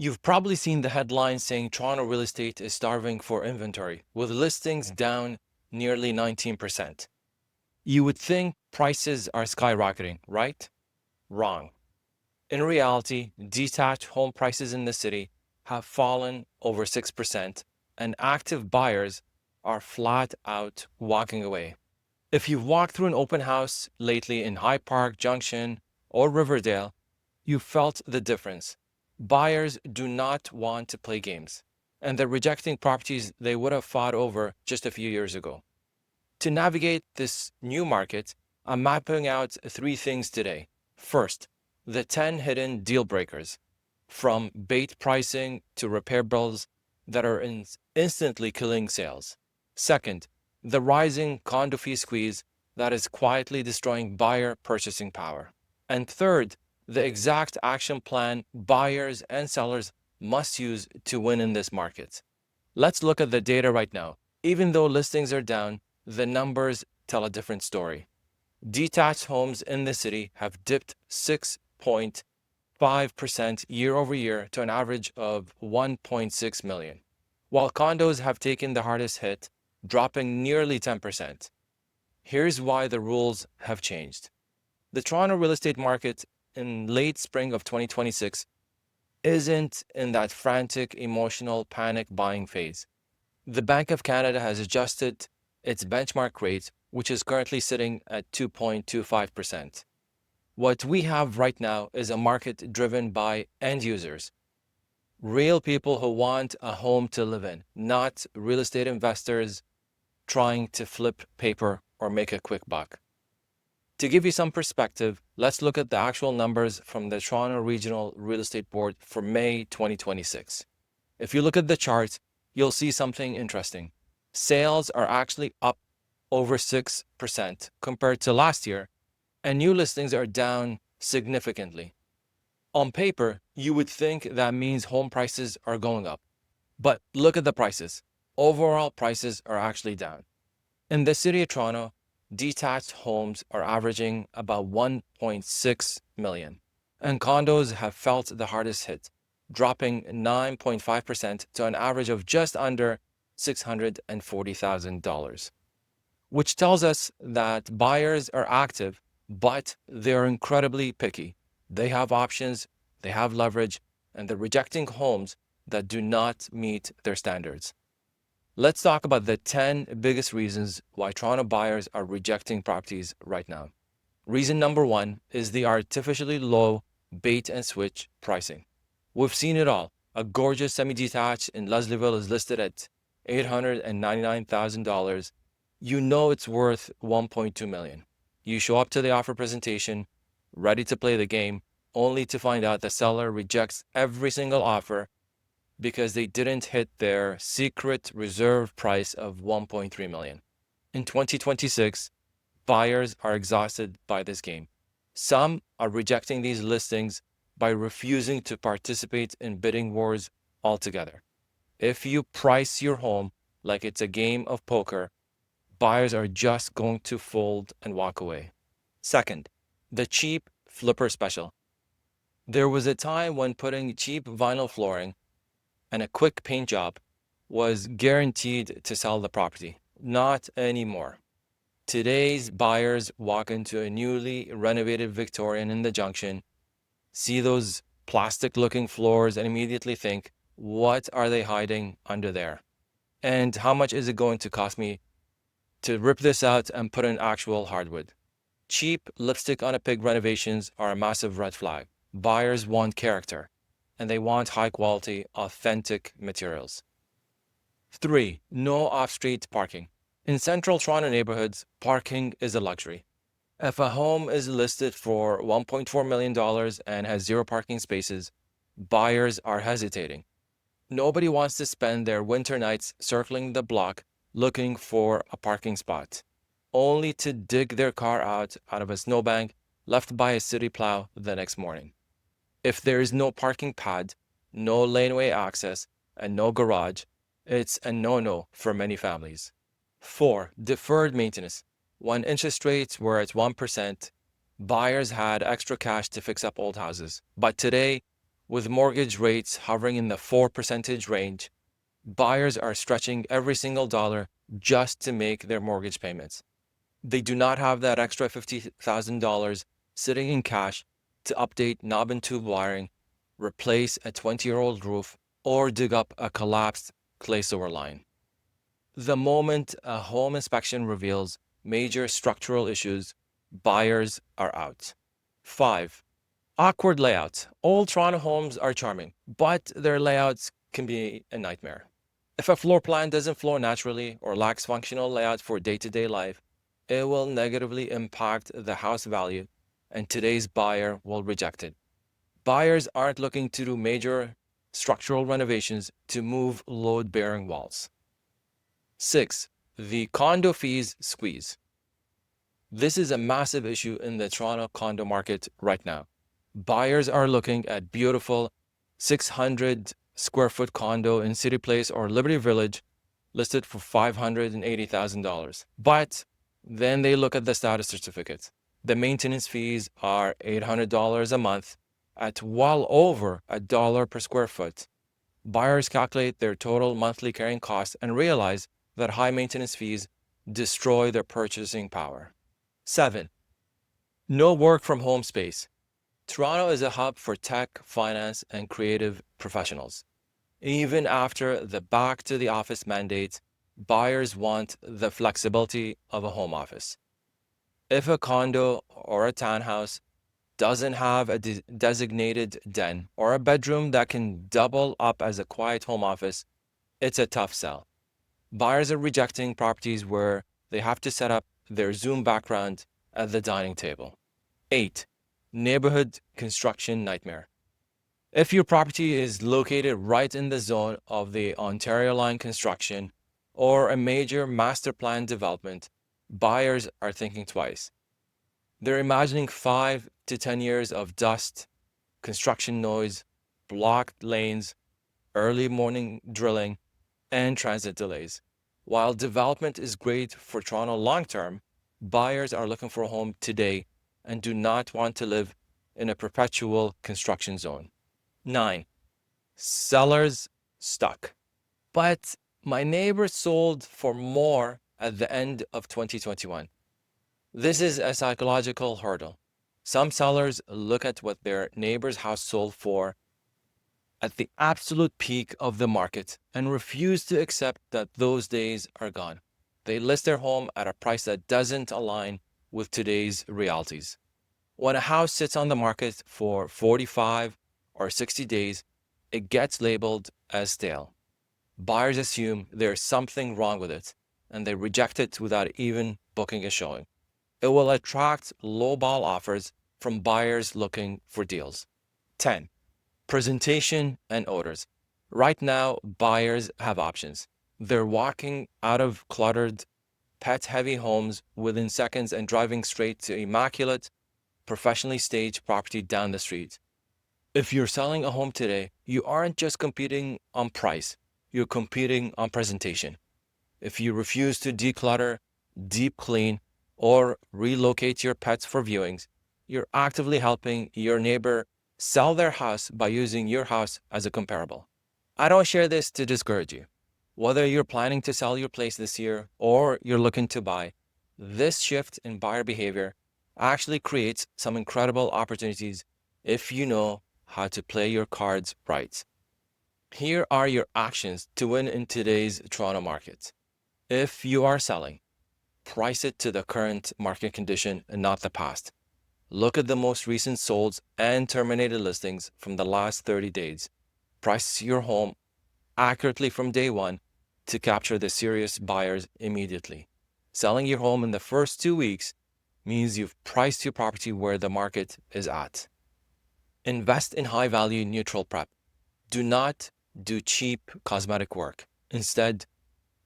You've probably seen the headline saying Toronto real estate is starving for inventory, with listings down nearly 19%. You would think prices are skyrocketing, right? Wrong. In reality, detached home prices in the city have fallen over 6%, and active buyers are flat out walking away. If you've walked through an open house lately in High Park Junction or Riverdale, you felt the difference. Buyers do not want to play games, and they're rejecting properties they would have fought over just a few years ago. To navigate this new market, I'm mapping out three things today. First, the 10 hidden deal breakers, from bait pricing to repair bills that are instantly killing sales. Second, the rising condo fee squeeze that is quietly destroying buyer purchasing power. And third, the exact action plan buyers and sellers must use to win in this market. Let's look at the data right now. Even though listings are down, the numbers tell a different story. Detached homes in the city have dipped 6.5% year over year to an average of 1.6 million, while condos have taken the hardest hit, dropping nearly 10%. Here's why the rules have changed. The Toronto real estate market in late spring of 2026 isn't in that frantic, emotional, panic buying phase. The Bank of Canada has adjusted its benchmark rate, which is currently sitting at 2.25%. What we have right now is a market driven by end users, real people who want a home to live in, not real estate investors trying to flip paper or make a quick buck. To give you some perspective, let's look at the actual numbers from the Toronto Regional Real Estate Board for May 2026. If you look at the chart, you'll see something interesting. Sales are actually up over 6% compared to last year, and new listings are down significantly. On paper, you would think that means home prices are going up. But look at the prices. Overall prices are actually down. In the city of Toronto, detached homes are averaging about 1.6 million, and condos have felt the hardest hit, dropping 9.5% to an average of just under $640,000, which tells us that buyers are active, but they're incredibly picky. They have options, they have leverage, and they're rejecting homes that do not meet their standards. Let's talk about the 10 biggest reasons why Toronto buyers are rejecting properties right now. Reason number one is the artificially low bait and switch pricing. We've seen it all. A gorgeous semi-detached in Leslieville is listed at $899,000. You know it's worth $1.2 million. You show up to the offer presentation, ready to play the game, only to find out the seller rejects every single offer because they didn't hit their secret reserve price of $1.3 million. In 2026, buyers are exhausted by this game. Some are rejecting these listings by refusing to participate in bidding wars altogether. If you price your home like it's a game of poker, buyers are just going to fold and walk away. Second, the cheap flipper special. There was a time when putting cheap vinyl flooring and a quick paint job was guaranteed to sell the property. Not anymore. Today's buyers walk into a newly renovated Victorian in the Junction, see those plastic-looking floors, and immediately think, what are they hiding under there? And how much is it going to cost me to rip this out and put in actual hardwood? Cheap lipstick on a pig renovations are a massive red flag. Buyers want character, and they want high-quality, authentic materials. 3. No off-street parking. In central Toronto neighborhoods, parking is a luxury. If a home is listed for $1.4 million and has 0 parking spaces, buyers are hesitating. Nobody wants to spend their winter nights circling the block looking for a parking spot, only to dig their car out of a snowbank left by a city plow the next morning. If there is no parking pad, no laneway access, and no garage, it's a no-no for many families. 4. Deferred maintenance. When interest rates were at 1%, buyers had extra cash to fix up old houses. But today, With mortgage rates hovering in the 4% range, buyers are stretching every single dollar just to make their mortgage payments. They do not have that extra $50,000 sitting in cash to update knob and tube wiring, replace a 20-year-old roof, or dig up a collapsed clay sewer line. The moment a home inspection reveals major structural issues, buyers are out. 5. Awkward layouts. Old Toronto homes are charming, but their layouts can be a nightmare. If a floor plan doesn't flow naturally or lacks functional layout for day-to-day life, it will negatively impact the house value, and today's buyer will reject it. Buyers aren't looking to do major structural renovations to move load-bearing walls. 6. The condo fees squeeze. This is a massive issue in the Toronto condo market right now. Buyers are looking at beautiful 600 square foot condo in City Place or Liberty Village listed for $580,000. But then they look at the status certificate. The maintenance fees are $800 a month at well over $1 per square foot. Buyers calculate their total monthly carrying costs and realize that high maintenance fees destroy their purchasing power. 7. No work from home space. Toronto is a hub for tech, finance, and creative professionals. Even after the back to the office mandate, buyers want the flexibility of a home office. If a condo or a townhouse doesn't have a designated den or a bedroom that can double up as a quiet home office, it's a tough sell. Buyers are rejecting properties where they have to set up their Zoom background at the dining table. 8. Neighborhood construction nightmare. If your property is located right in the zone of the Ontario Line construction or a major master plan development, buyers are thinking twice. They're imagining 5 to 10 years of dust, construction noise, blocked lanes, early morning drilling, and transit delays. While development is great for Toronto long-term, buyers are looking for a home today and do not want to live in a perpetual construction zone. 9. Sellers stuck. But my neighbor sold for more at the end of 2021. This is a psychological hurdle. Some sellers look at what their neighbor's house sold for at the absolute peak of the market and refuse to accept that those days are gone. They list their home at a price that doesn't align with today's realities. When a house sits on the market for 45 or 60 days, it gets labeled as stale. Buyers assume there's something wrong with it, and they reject it without even booking a showing. It will attract lowball offers from buyers looking for deals. 10. Presentation and odors. Right now, buyers have options. They're walking out of cluttered, pet-heavy homes within seconds and driving straight to immaculate, professionally staged property down the street. If you're selling a home today, you aren't just competing on price, you're competing on presentation. If you refuse to declutter, deep clean, or relocate your pets for viewings, you're actively helping your neighbor sell their house by using your house as a comparable. I don't share this to discourage you. Whether you're planning to sell your place this year or you're looking to buy, this shift in buyer behavior actually creates some incredible opportunities if you know how to play your cards right. Here are your actions to win in today's Toronto market. If you are selling, price it to the current market condition and not the past. Look at the most recent solds and terminated listings from the last 30 days. Price your home accurately from day one to capture the serious buyers immediately. Selling your home in the first 2 weeks means you've priced your property where the market is at. Invest in high-value neutral prep. Do not do cheap cosmetic work. Instead,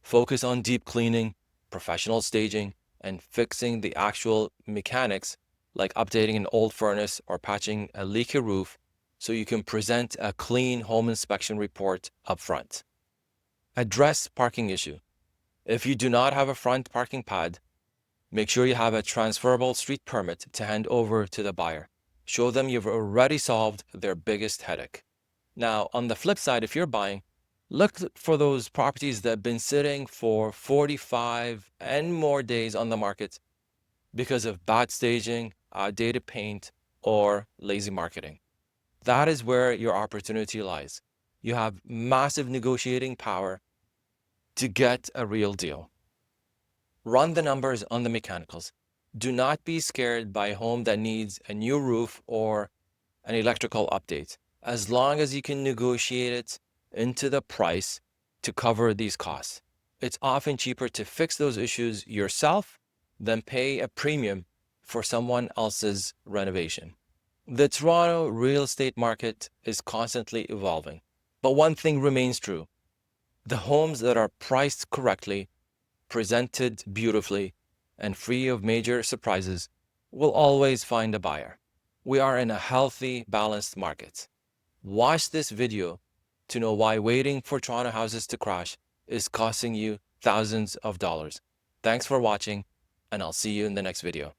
focus on deep cleaning, professional staging, and fixing the actual mechanics like updating an old furnace or patching a leaky roof so you can present a clean home inspection report up front. Address parking issue. If you do not have a front parking pad, make sure you have a transferable street permit to hand over to the buyer. Show them you've already solved their biggest headache. Now, on the flip side, if you're buying, look for those properties that have been sitting for 45 and more days on the market because of bad staging, outdated paint, or lazy marketing. That is where your opportunity lies. You have massive negotiating power to get a real deal. Run the numbers on the mechanicals. Do not be scared by a home that needs a new roof or an electrical update, as long as you can negotiate it into the price to cover these costs. It's often cheaper to fix those issues yourself than pay a premium for someone else's renovation. The Toronto real estate market is constantly evolving, but one thing remains true. The homes that are priced correctly, presented beautifully, and free of major surprises will always find a buyer. We are in a healthy, balanced market. Watch this video to know why waiting for Toronto houses to crash is costing you thousands of dollars. Thanks for watching, and I'll see you in the next video.